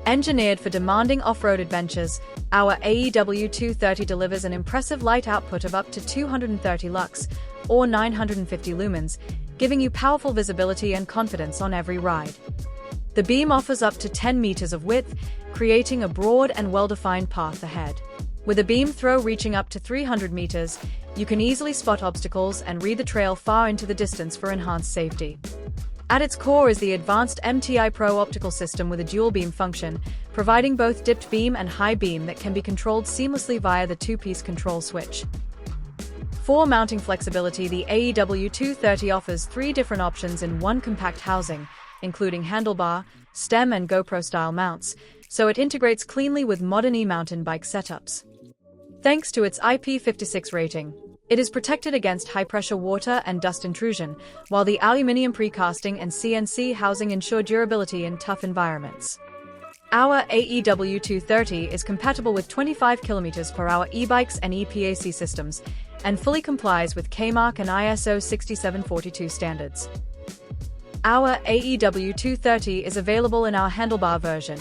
Engineered for demanding off-road adventures, our AEW-230 delivers an impressive light output of up to 230 lux, or 950 lumens, giving you powerful visibility and confidence on every ride. The beam offers up to 10 meters of width, creating a broad and well-defined path ahead. With a beam throw reaching up to 300 meters, you can easily spot obstacles and read the trail far into the distance for enhanced safety. At its core is the advanced MTi Pro optical system with a dual beam function, providing both dipped beam and high beam that can be controlled seamlessly via the two-piece control switch. For mounting flexibility, the AEW-230 offers 3 different options in one compact housing, including handlebar, stem and GoPro-style mounts, so it integrates cleanly with modern e-mountain bike setups. Thanks to its IP56 rating, it is protected against high-pressure water and dust intrusion, while the aluminum precasting and CNC housing ensure durability in tough environments. Our AEW-230 is compatible with 25 km/h e-bikes and EPAC systems, and fully complies with K-Mark and ISO 6742 standards. Our AEW-230 is available in our handlebar version.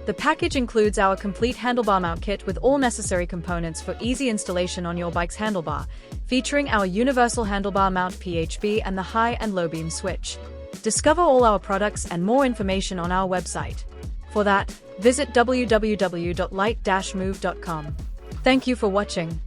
The package includes our complete handlebar mount kit with all necessary components for easy installation on your bike's handlebar, featuring our universal handlebar mount PHB and the high and low beam switch. Discover all our products and more information on our website. For that, visit www.lite-move.com. Thank you for watching.